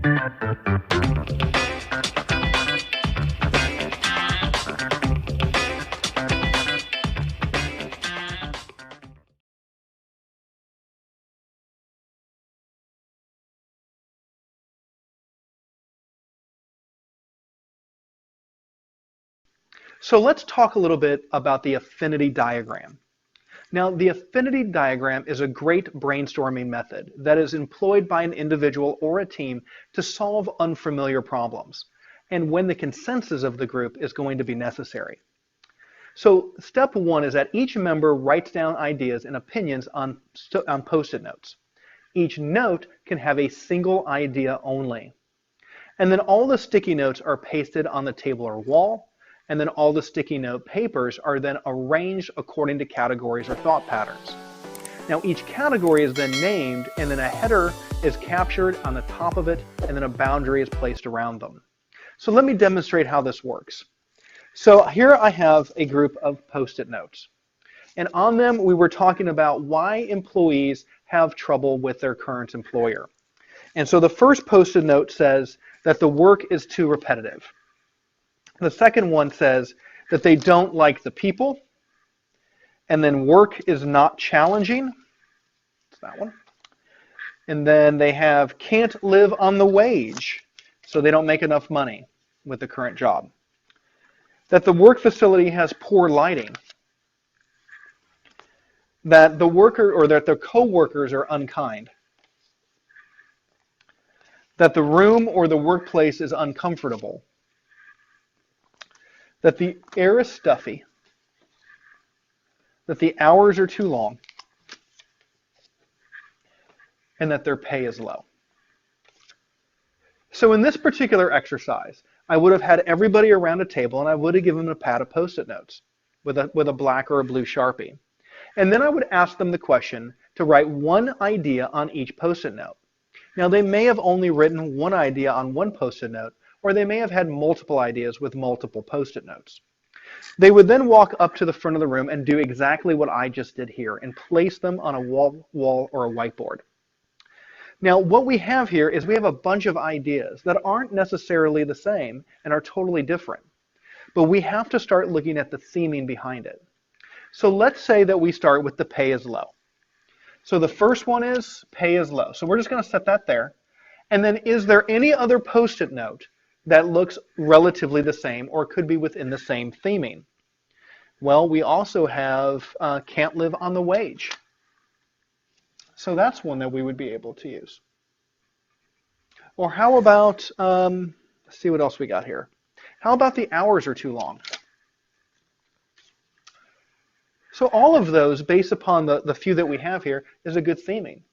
So let's talk a little bit about the affinity diagram. Now, the affinity diagram is a great brainstorming method that is employed by an individual or a team to solve unfamiliar problems, and when the consensus of the group is going to be necessary. So step one is that each member writes down ideas and opinions on Post-it notes. Each note can have a single idea only. And then all the sticky notes are pasted on the table or wall, and then all the sticky note papers are then arranged according to categories or thought patterns. Now each category is then named, and then a header is captured on the top of it, and then a boundary is placed around them. So let me demonstrate how this works. So here I have a group of Post-it notes, and on them we were talking about why employees have trouble with their current employer. And so the first Post-it note says that the work is too repetitive. The second one says that they don't like the people, and then work is not challenging. It's that one. And then they have can't live on the wage, so they don't make enough money with the current job. That the work facility has poor lighting. That the worker or that their co-workers are unkind. That the room or the workplace is uncomfortable. That the air is stuffy, that the hours are too long, and that their pay is low. So in this particular exercise, I would have had everybody around a table, and I would have given them a pad of Post-it notes with a black or a blue Sharpie. And then I would ask them the question to write one idea on each Post-it note. Now they may have only written one idea on one Post-it note, or they may have had multiple ideas with multiple Post-it notes. They would then walk up to the front of the room and do exactly what I just did here and place them on a wall or a whiteboard. Now what we have here is we have a bunch of ideas that aren't necessarily the same and are totally different. But we have to start looking at the theming behind it. So let's say that we start with the pay is low. So the first one is pay is low. So we're just going to set that there. And then is there any other Post-it note that looks relatively the same or could be within the same theming? Well, we also have can't live on the wage. So that's one that we would be able to use. Or how about, let's see what else we got here. How about the hours are too long? So all of those, based upon the few that we have here, is a good theming.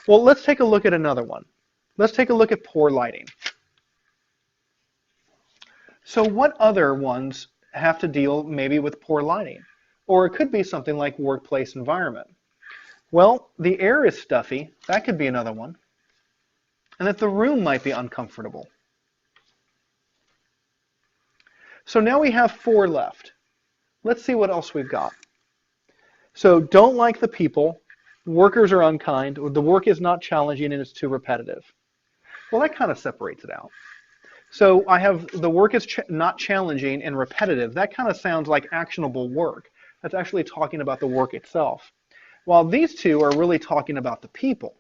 Well, let's take a look at another one. Let's take a look at poor lighting. So what other ones have to deal maybe with poor lighting? Or it could be something like workplace environment. Well, the air is stuffy. That could be another one. And that the room might be uncomfortable. So now we have 4 left. Let's see what else we've got. So don't like the people, workers are unkind, or the work is not challenging and it's too repetitive. Well, that kind of separates it out. So I have the work is not challenging and repetitive. That kind of sounds like actionable work. That's actually talking about the work itself. While these two are really talking about the people.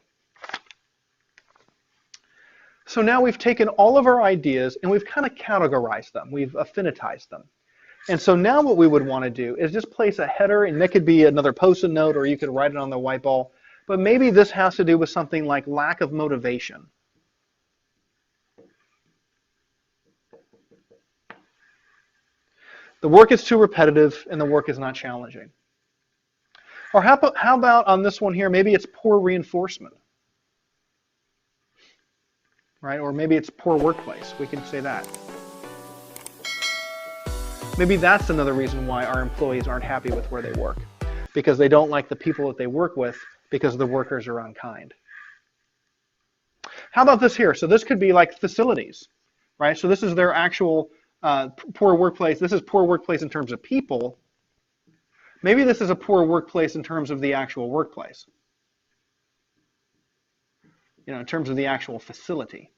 So now we've taken all of our ideas and we've kind of categorized them. We've affinitized them. And so now what we would want to do is just place a header, and that could be another Post-it note or you could write it on the white ball. But maybe this has to do with something like lack of motivation. The work is too repetitive and the work is not challenging. Or how about on this one here, maybe it's poor reinforcement. Right? Or maybe it's poor workplace. We can say that. Maybe that's another reason why our employees aren't happy with where they work. Because they don't like the people that they work with because the workers are unkind. How about this here? So this could be like facilities, right? So this is their actual poor workplace. This is poor workplace in terms of people. Maybe this is a poor workplace in terms of the actual workplace. You know, in terms of the actual facility.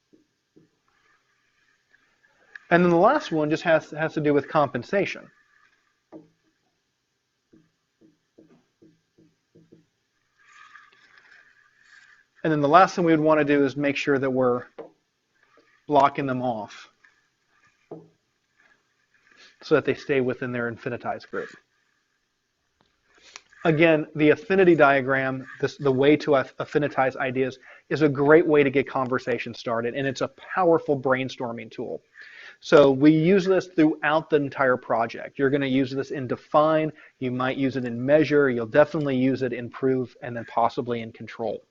And then the last one just has to do with compensation. And then the last thing we would want to do is make sure that we're blocking them off so that they stay within their infinitized group. Again, the affinity diagram, the way to affinitize ideas, is a great way to get conversation started, and it's a powerful brainstorming tool. So we use this throughout the entire project. You're going to use this in define, you might use it in measure, you'll definitely use it in prove, and then possibly in control.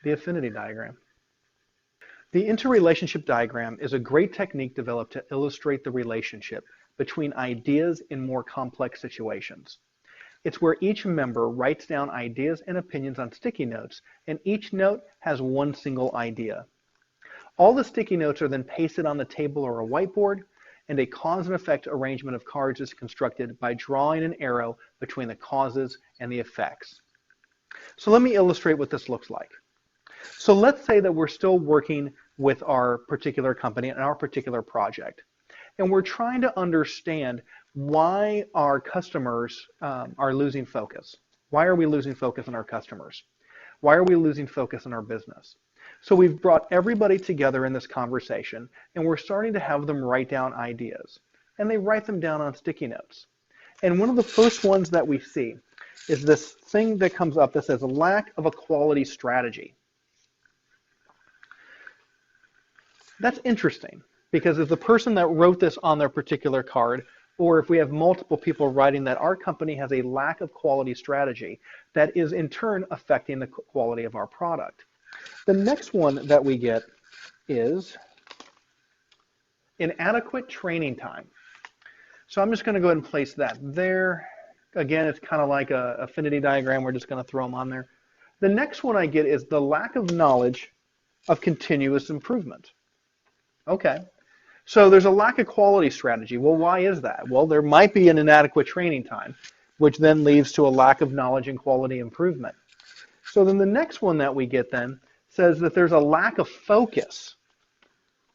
The affinity diagram. The interrelationship diagram is a great technique developed to illustrate the relationship between ideas in more complex situations. It's where each member writes down ideas and opinions on sticky notes, and each note has one single idea. All the sticky notes are then pasted on the table or a whiteboard, and a cause and effect arrangement of cards is constructed by drawing an arrow between the causes and the effects. So let me illustrate what this looks like. So let's say that we're still working with our particular company and our particular project, and we're trying to understand why our customers are losing focus. Why are we losing focus on our customers? Why are we losing focus on our business? So we've brought everybody together in this conversation, and we're starting to have them write down ideas. And they write them down on sticky notes. And one of the first ones that we see is this thing that comes up that says lack of a quality strategy. That's interesting, because if the person that wrote this on their particular card, or if we have multiple people writing that our company has a lack of quality strategy, that is in turn affecting the quality of our product. The next one that we get is inadequate training time. So I'm just going to go ahead and place that there. Again, it's kind of like an affinity diagram. We're just going to throw them on there. The next one I get is the lack of knowledge of continuous improvement. Okay. So there's a lack of quality strategy. Well, why is that? Well, there might be an inadequate training time, which then leads to a lack of knowledge and quality improvement. So then the next one that we get then says that there's a lack of focus.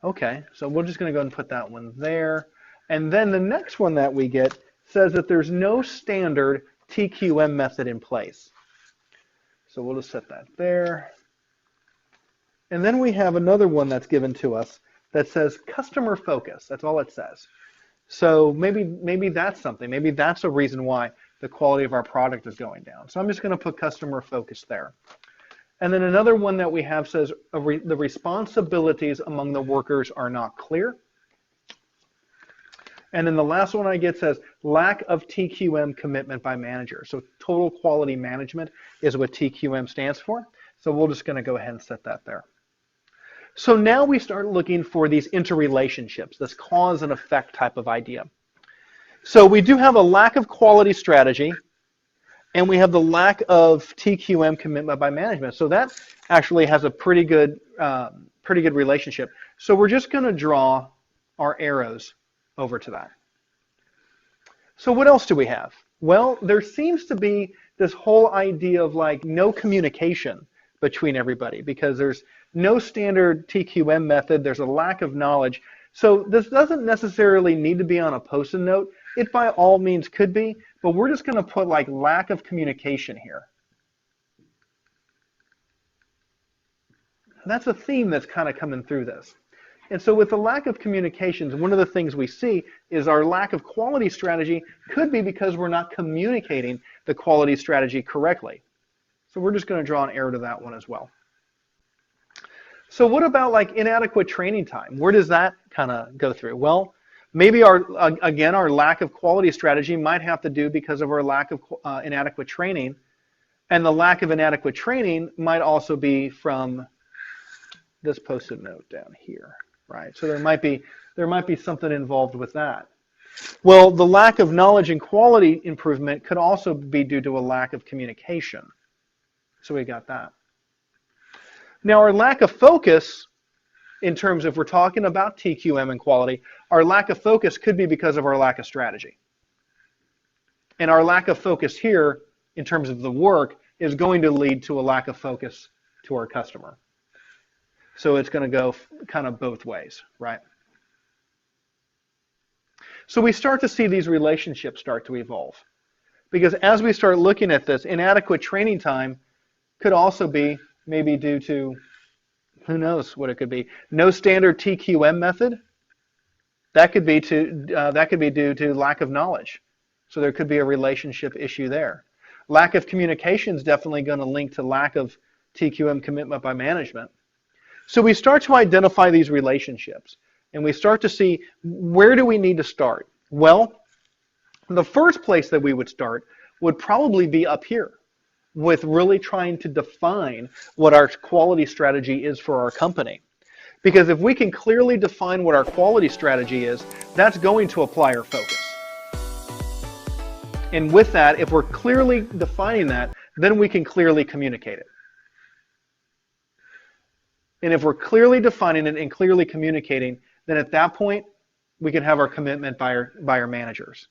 Okay, so we're just going to go ahead and put that one there. And then the next one that we get says that there's no standard TQM method in place. So we'll just set that there. And then we have another one that's given to us that says customer focus. That's all it says. So maybe that's something. Maybe that's a reason why the quality of our product is going down. So I'm just going to put customer focus there. And then another one that we have says the responsibilities among the workers are not clear. And then the last one I get says lack of TQM commitment by manager. So total quality management is what TQM stands for. So we're just going to go ahead and set that there. So now we start looking for these interrelationships, this cause and effect type of idea. So we do have a lack of quality strategy, and we have the lack of TQM commitment by management. So that actually has a pretty good relationship. So we're just going to draw our arrows over to that. So what else do we have? Well, there seems to be this whole idea of like no communication between everybody because there's no standard TQM method. There's a lack of knowledge. So this doesn't necessarily need to be on a post-it note. It by all means could be, but we're just going to put like lack of communication here. And that's a theme that's kind of coming through this. And so with the lack of communications, one of the things we see is our lack of quality strategy could be because we're not communicating the quality strategy correctly. So we're just going to draw an arrow to that one as well. So what about like inadequate training time? Where does that kind of go through? Well, maybe our lack of quality strategy might have to do because of our lack of inadequate training. And the lack of inadequate training might also be from this post-it note down here, right? So there might be something involved with that. Well, the lack of knowledge and quality improvement could also be due to a lack of communication. So we got that. Now our lack of focus, in terms of we're talking about TQM and quality, our lack of focus could be because of our lack of strategy. And our lack of focus here, in terms of the work, is going to lead to a lack of focus to our customer. So it's going to go kind of both ways, right? So we start to see these relationships start to evolve. Because as we start looking at this, inadequate training time could also be maybe due to, who knows what it could be, no standard TQM method. That could be due to lack of knowledge. So there could be a relationship issue there. Lack of communication is definitely going to link to lack of TQM commitment by management. So we start to identify these relationships, and we start to see, where do we need to start? Well, the first place that we would start would probably be up here, with really trying to define what our quality strategy is for our company. Because if we can clearly define what our quality strategy is, that's going to apply our focus. And with that, if we're clearly defining that, then we can clearly communicate it. And if we're clearly defining it and clearly communicating, then at that point, we can have our commitment by our managers.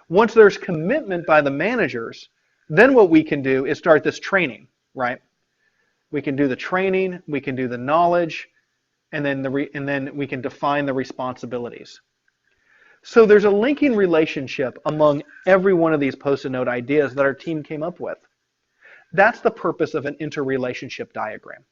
Once there's commitment by the managers, then what we can do is start this training, right? We can do the training, we can do the knowledge, and then we can define the responsibilities. So there's a linking relationship among every one of these Post-it note ideas that our team came up with. That's the purpose of an interrelationship diagram.